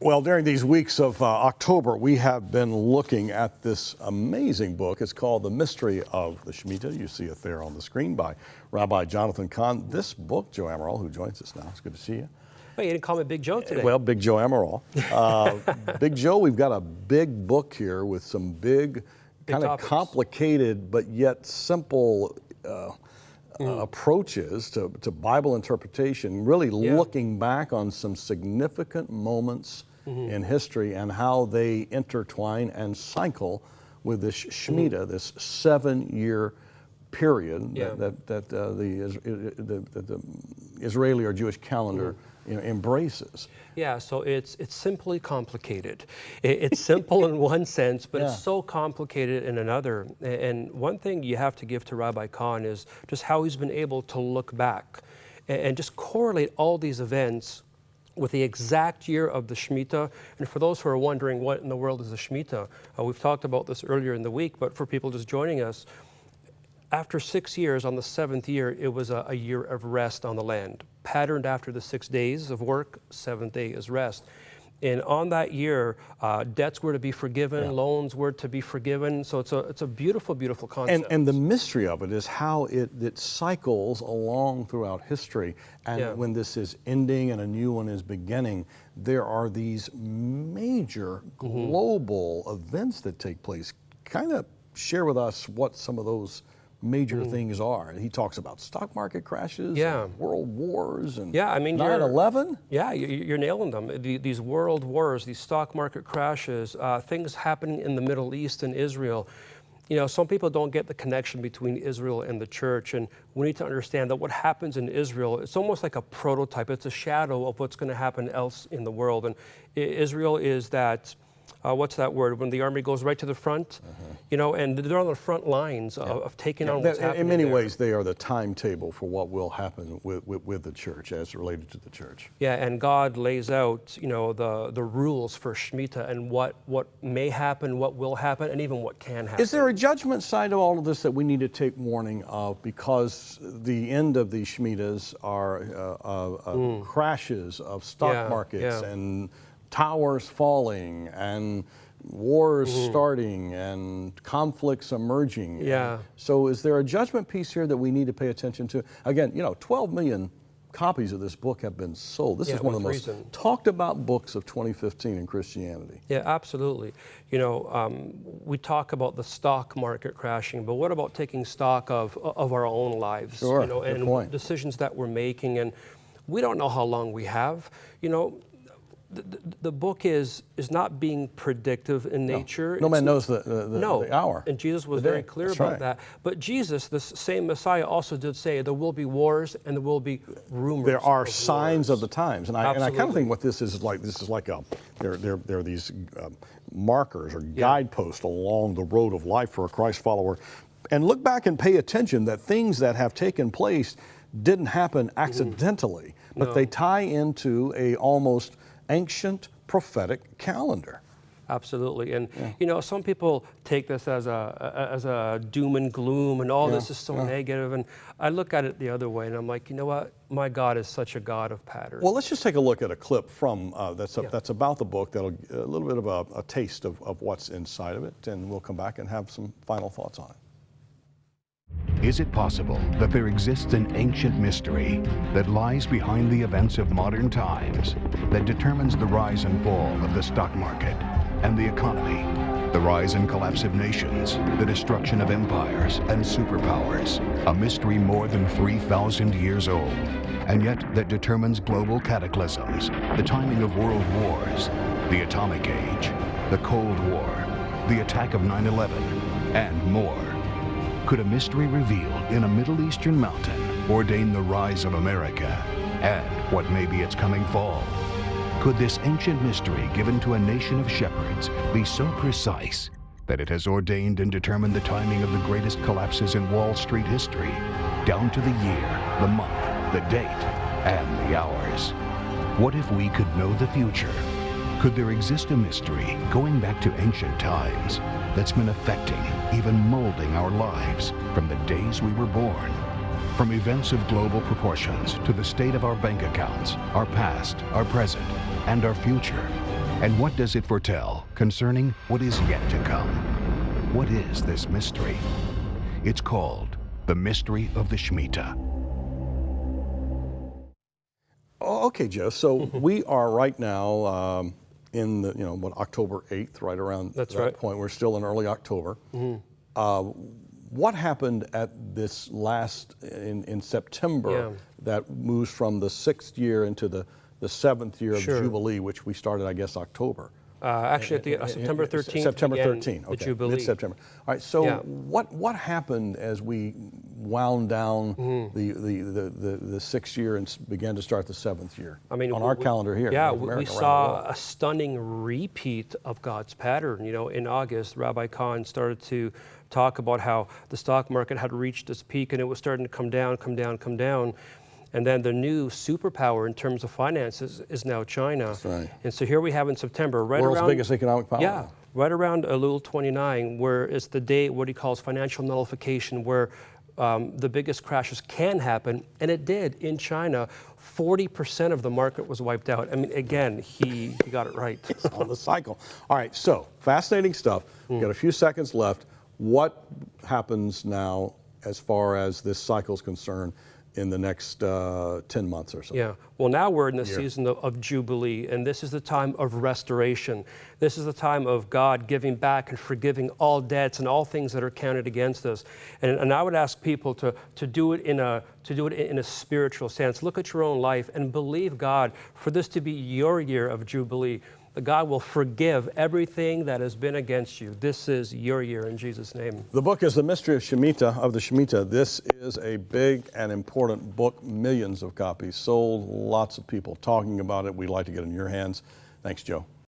Well, during these weeks of October, we have been looking at this amazing book. It's called The Mystery of the Shemitah. You see it there on the screen by Rabbi Cahn. This book, Joe Amaral, who joins us now, it's good to see you. Well, you didn't call me Big Joe today. Well, Big Joe Amaral. Big Joe, we've got a big book here with some big kind of complicated but yet simple approaches to Bible interpretation, really looking back on some significant moments in history and how they intertwine and cycle with this Shemitah, this 7-year period that the Israeli or Jewish calendar embraces. Yeah, so it's simply complicated. It's simple in one sense, but it's so complicated in another. And one thing you have to give to Rabbi Cahn is just how he's been able to look back and just correlate all these events with the exact year of the Shemitah. And for those who are wondering what in the world is the Shemitah, we've talked about this earlier in the week, but for people just joining us, after 6 years, on the 7th year, it was a year of rest on the land. Patterned after the 6 days of work, 7th day is rest. And on that year, debts were to be forgiven, loans were to be forgiven. So it's a beautiful, beautiful concept. And the mystery of it is how it cycles along throughout history. And when this is ending and a new one is beginning, there are these major global events that take place. Kind of share with us what some of those major things are. He talks about stock market crashes, and world wars, and 9/11. Yeah, you're nailing them. These world wars, these stock market crashes, things happening in the Middle East and Israel. You know, some people don't get the connection between Israel and the church, and we need to understand that what happens in Israel, it's almost like a prototype. It's a shadow of what's going to happen else in the world. And Israel is that, what's that word, when the army goes right to the front, you know, and they're on the front lines of taking on what's happening. In many ways, they are the timetable for what will happen with the church as related to the church. Yeah, and God lays out, you know, the rules for Shemitah and what may happen, what will happen, and even what can happen. Is there a judgment side to all of this that we need to take warning of, because the end of these Shemitahs are crashes of stock markets and towers falling and wars starting and conflicts emerging. Yeah. So is there a judgment piece here that we need to pay attention to? Again, 12 million copies of this book have been sold. This is one of the most talked about books of 2015 in Christianity. Yeah, absolutely. You know, we talk about the stock market crashing, but what about taking stock of our own lives? Sure, you know, and decisions that we're making, and we don't know how long we have. You know, the book is not being predictive in nature. No man knows the hour. And Jesus was very clear about that. But Jesus, this same Messiah, also did say there will be wars and there will be rumors. There are signs of the times, and I kind of think what this is like. This is like there are these markers or guideposts along the road of life for a Christ follower, and look back and pay attention that things that have taken place didn't happen accidentally, but they tie into a almost ancient prophetic calendar. Absolutely, and you know, some people take this as a doom and gloom, and all this is so negative. And I look at it the other way, and I'm like, you know what? My God is such a God of patterns. Well, let's just take a look at a clip from that's about the book. That'll a little bit of a taste of what's inside of it, and we'll come back and have some final thoughts on it. Is it possible that there exists an ancient mystery that lies behind the events of modern times, that determines the rise and fall of the stock market and the economy, the rise and collapse of nations, the destruction of empires and superpowers, a mystery more than 3,000 years old, and yet that determines global cataclysms, the timing of world wars, the atomic age, the Cold War, the attack of 9/11, and more? Could a mystery revealed in a Middle Eastern mountain ordain the rise of America and what may be its coming fall? Could this ancient mystery given to a nation of shepherds be so precise that it has ordained and determined the timing of the greatest collapses in Wall Street history, down to the year, the month, the date, and the hours? What if we could know the future? Could there exist a mystery going back to ancient times that's been affecting, even molding our lives from the days we were born? From events of global proportions to the state of our bank accounts, our past, our present, and our future, And what does it foretell concerning what is yet to come? What is this mystery? It's called the Mystery of the Shemitah. Oh, okay, Joe. So we are right now in the, October 8th, right around That's that right. point. We're still in early October. What happened at this last, in September, that moves from the 6th year into the 7th year of Jubilee, which we started, I guess, October? Actually, at September 13th. September began 13, okay, the Jubilee. mid-September. All right, so what happened as we wound down the 6th year and began to start the 7th year? I mean, on our calendar here. Yeah, in America, we around the saw world. a stunning repeat of God's pattern. In August, Rabbi Cahn started to talk about how the stock market had reached its peak and it was starting to come down, come down, come down. And then the new superpower in terms of finances is now China. That's right. And so here we have in September, right World's around biggest economic power. Yeah, right around Elul 29, where it's the day, what he calls financial nullification, where the biggest crashes can happen, and it did in China. 40% of the market was wiped out. I mean, again, he got it right. On the cycle. All right, so fascinating stuff. We've got a few seconds left. What happens now as far as this cycle is concerned in the next 10 months or so? Yeah, well, now we're in the season of Jubilee, and this is the time of restoration. This is the time of God giving back and forgiving all debts and all things that are counted against us. And I would ask people to do it in a spiritual sense. Look at your own life and believe God for this to be your year of Jubilee. That God will forgive everything that has been against you. This is your year in Jesus' name. The book is The Mystery of the Shemitah. This is a big and important book. Millions of copies sold, lots of people talking about it. We'd like to get it in your hands. Thanks, Joe.